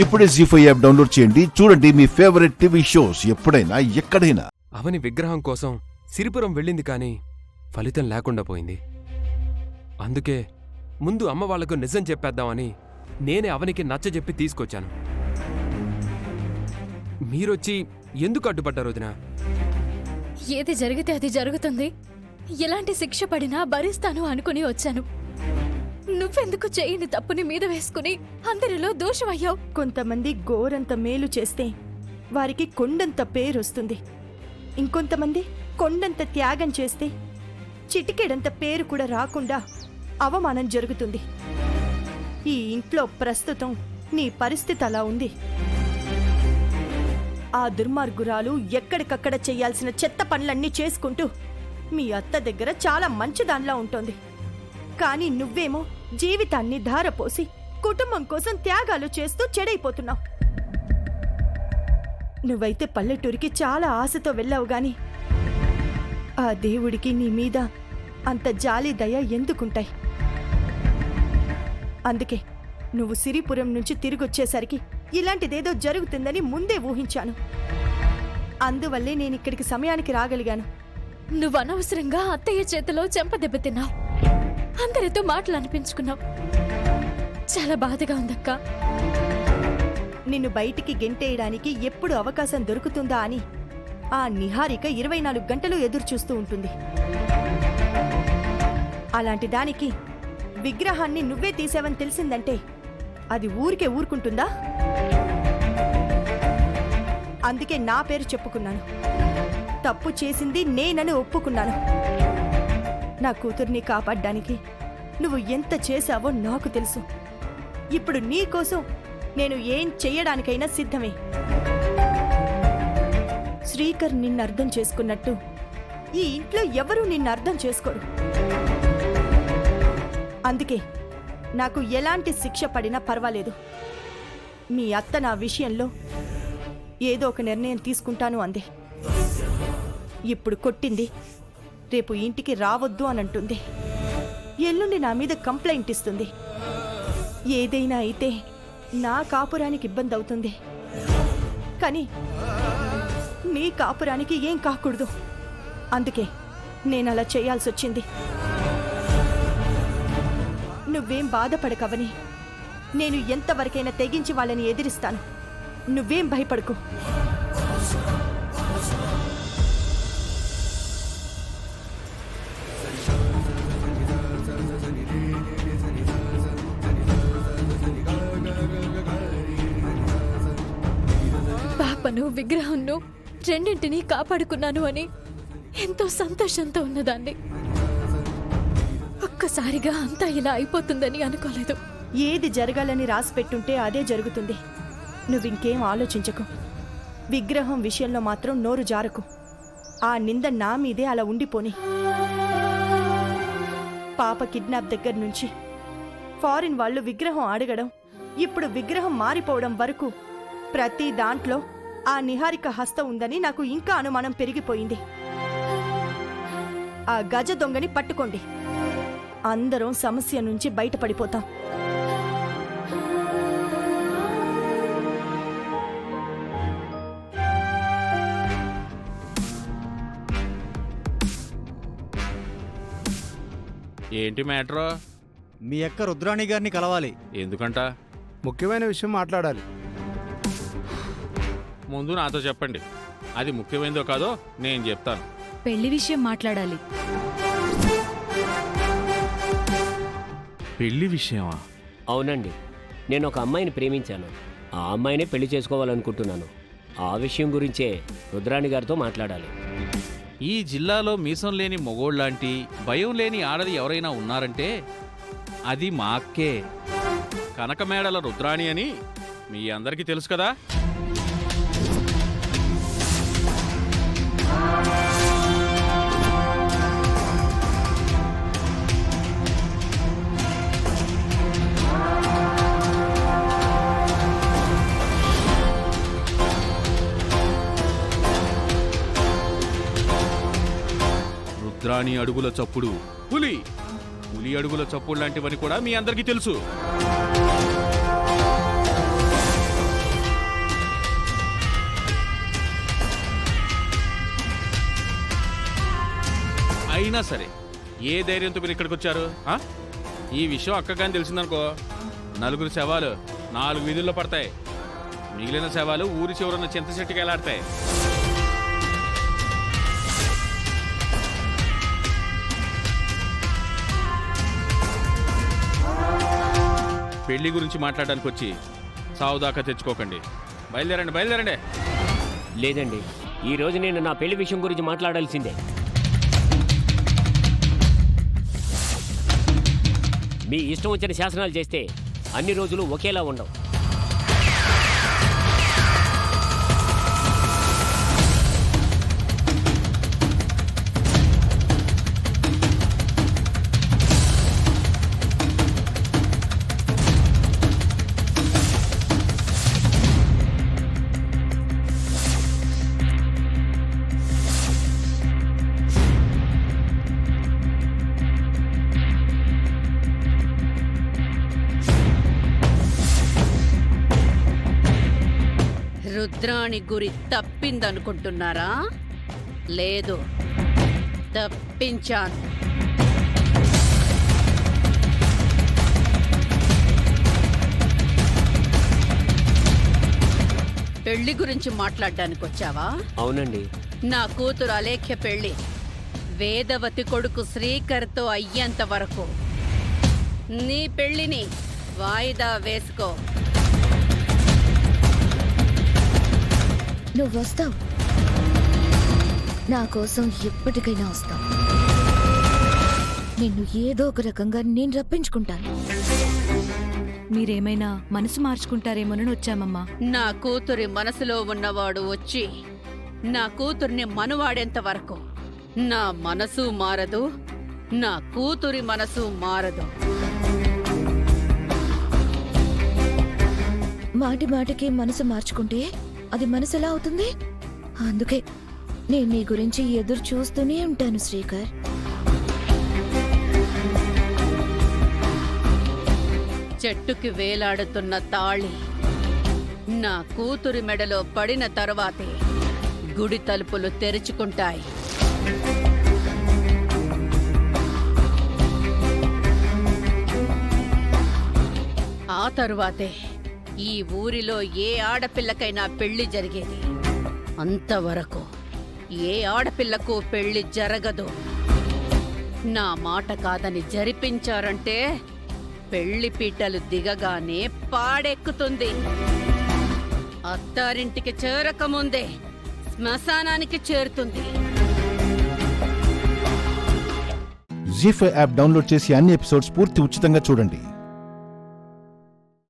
ఇప్పుడే జీ5 app download చేయండి. చూడండి మీ ఫేవరెట్ టీవీ షోస్ ఎప్పుడైనా ఎక్కడైనా. అవని విగ్రహం కోసం సిరిపురం వెళ్ళింది కానీ ఫలితం లేకుండా పోయింది. అందుకే ముందు అమ్మ వాళ్లకు నిజం చెప్పేద్దామని నేనే అవనికి నచ్చజెప్పి తీసుకొచ్చాను. మీరొచ్చి ఎందుకు అడ్డుపడ్డారు వదినా? ఏది జరిగితే అది జరుగుతుంది, ఎలాంటి శిక్ష పడినా భరిస్తాను అనుకుని వచ్చాను. నువ్వెందుకు చేయని తప్పుని మీద వేసుకుని అందరిలో దోషమయ్యావు? కొంతమంది గోరంత మేలు చేస్తే వారికి కొండంత పేరొస్తుంది. ఇంకొంతమంది కొండంత త్యాగం చేస్తే చిటికెడంత పేరు కూడా రాకుండా అవమానం జరుగుతుంది. ఈ ఇంట్లో ప్రస్తుతం నీ పరిస్థితి అలా ఉంది. ఆ దుర్మార్గురాలు ఎక్కడికక్కడ చెయ్యాల్సిన చెత్త పనులన్నీ చేసుకుంటూ మీ అత్త దగ్గర చాలా మంచిదాన్లా ఉంటుంది. కానీ నువ్వేమో జీవితాన్ని ధారపోసి కుటుంబం కోసం త్యాగాలు చేస్తూ చెడైపోతున్నావు. నువ్వైతే పల్లెటూరికి చాలా ఆశతో వెళ్ళావు గాని ఆ దేవుడికి నీ మీద అంత జాలి దయ ఎందుకుంటాయి? అందుకే నువ్వు సిరిపురం నుంచి తిరిగొచ్చేసరికి ఇలాంటిదేదో జరుగుతుందని ముందే ఊహించాను. అందువల్లే నేనిక్కడికి సమయానికి రాగలిగాను. నువ్వు అనవసరంగా అత్తయ్య చేతిలో చెంపదెబ్బతిన్నావు, అందరితో మాటలు అనిపించుకున్నావు. చాలా బాధగా ఉందక్కా. నిన్ను బయటికి గెంటేయడానికి ఎప్పుడు అవకాశం దొరుకుతుందా అని ఆ నిహారిక 24 గంటలు ఎదురుచూస్తూ ఉంటుంది. అలాంటి దానికి విగ్రహాన్ని నువ్వే తీసావని తెలిసిందంటే అది ఊరికే ఊరుకుంటుందా? అందుకే నా పేరు చెప్పుకున్నాను. తప్పు చేసింది నేనని ఒప్పుకున్నాను. నా కూతుర్ని కాపాడ్డానికి నువ్వు ఎంత చేశావో నాకు తెలుసు. ఇప్పుడు నీ కోసం నేను ఏం చెయ్యడానికైనా సిద్ధమే. శ్రీకర్ నిన్ను అర్థం చేసుకున్నట్టు ఈ ఇంట్లో ఎవరూ నిన్ను అర్థం చేసుకోరు. అందుకే నాకు ఎలాంటి శిక్ష పడినా పర్వాలేదు. మీ అత్త నా విషయంలో ఏదో ఒక నిర్ణయం తీసుకుంటాను అంది. ఇప్పుడు కొట్టింది, రేపు ఇంటికి రావద్దు అని అంటుంది. ఎల్లుండి నా మీద కంప్లైంట్ ఇస్తుంది. ఏదైనా అయితే నా కాపురానికి ఇబ్బంది అవుతుంది, కానీ నీ కాపురానికి ఏం కాకూడదు. అందుకే నేను అలా చేయాల్సి వచ్చింది. నువ్వేం బాధపడకవని నేను ఎంతవరకైనా తెగించి వాళ్ళని ఎదిరిస్తాను. నువ్వేం భయపడకు. పాపను విగ్రహంను రెండింటినీ కాపాడుకున్నాను అని ఎంతో సంతోషంతో ఉన్నదాన్ని. ఒక్కసారిగా అంతా ఇలా అయిపోతుందని అనుకోలేదు. ఏది జరగాలని రాసి పెట్టుంటే అదే జరుగుతుంది. నువ్వింకేం ఆలోచించకు. విగ్రహం విషయంలో మాత్రం నోరు జారకు. ఆ నింద నా మీదే అలా ఉండిపోని. పాప కిడ్నాప్ దగ్గర నుంచి ఫారిన్ వాళ్ళు విగ్రహం అడగడం, ఇప్పుడు విగ్రహం మారిపోవడం వరకు ప్రతి దాంట్లో ఆ నిహారిక హస్తం ఉందని నాకు ఇంకా అనుమానం పెరిగిపోయింది. ఆ గజ దొంగని పట్టుకోండి. అందరం సమస్య నుంచి బయటపడిపోతాం. ఏంటి మ్యాటరో? మీ అక్క రుద్రాణి గారిని కలవాలి. ఎందుకంట? ముఖ్యమైన విషయం మాట్లాడాలి. ముందు నాతో చెప్పండి. అది ముఖ్యమైనదో కాదో నేను చెప్తాను. పెళ్లి విషయం మాట్లాడాలి. పెళ్లి విషయమా? అవునండి, నేను ఒక అమ్మాయిని ప్రేమించాను. ఆ అమ్మాయినే పెళ్లి చేసుకోవాలనుకుంటున్నాను. ఆ విషయం గురించే రుద్రాణి గారితో మాట్లాడాలి. ఈ జిల్లాలో మీసం లేని మొగోళ్ళలాంటి భయం లేని ఆడది ఎవరైనా ఉన్నారంటే అది మా అక్కే, కనకమేడల రుద్రాణి అని మీ అందరికీ తెలుసు కదా. రుద్రాణి అడుగుల చప్పుడు పులి అడుగుల చప్పుడు లాంటివని కూడా మీ అందరికీ తెలుసు. అయినా సరే ఏ ధైర్యంతో మీరు ఇక్కడికి వచ్చారు ఆ? ఈ విషయం అక్కగాని తెలిసిందనుకో నలుగురు శవాలు 4 వీధుల్లో పడతాయి. మిగిలిన శవాలు ఊరి చివరన్న చింత చెట్టుకి ఎలాడతాయి. పెళ్లి గురించి మాట్లాడడానికి వచ్చి సావు దాకా తెచ్చుకోకండి. బయలుదేరండి, బయలుదేరండి. లేదండి, ఈ రోజు నేను నా పెళ్లి విషయం గురించి మాట్లాడాల్సిందే. మీ ఇష్టం వచ్చిన శాసనాలు చేస్తే అన్ని రోజులు ఒకేలా ఉండవు. రుద్రాణి గురి తప్పిందనుకుంటున్నారా? లేదు, తప్పించాను. పెళ్లి గురించి మాట్లాడడానికి వచ్చావా? అవునండి. నా కూతురు అలేఖ్య పెళ్లి వేదవతి కొడుకు శ్రీకర్తో అయ్యేంత వరకు నీ పెళ్లిని వాయిదా వేసుకో. నువ్వు వస్తావు, నా కోసం ఎప్పటికైనా వస్తావు. నిన్ను ఏదో ఒక రకంగా నేను రప్పించుకుంటాను. మీరేమైనా మనసు మార్చుకుంటారేమోనని వచ్చామమ్మా. నా కూతురి మనసులో ఉన్నవాడు వచ్చి నా కూతుర్ని మనువాడేంత వరకు నా మనసు మారదు, నా కూతురి మనసు మారదు. మాటి మాటికి మనసు మార్చుకుంటే అది మనసు ఎలా అవుతుంది? అందుకే నేను నీ గురించి ఎదురు చూస్తూనే ఉంటాను శ్రీకర్. చెట్టుకి వేలాడుతున్న తాళి నా కూతురి మెడలో పడిన తరువాతే గుడి తలుపులు తెరుచుకుంటాయి. ఆ తరువాతే ఈ ఊరిలో ఏ ఆడపిల్లకైనా పెళ్లి జరిగేది. అంతవరకు ఏ ఆడపిల్లకు పెళ్లి జరగదు. నా మాట కాదని జరిపించారంటే పెళ్లి పీటలు దిగగానే పాడెక్కుతుంది. అత్తారింటికి చేరకముందే శ్మశానానికి చేరుతుంది. జీ5 యాప్ డౌన్లోడ్ చేసి అన్ని ఎపిసోడ్స్ పూర్తి ఉచితంగా చూడండి.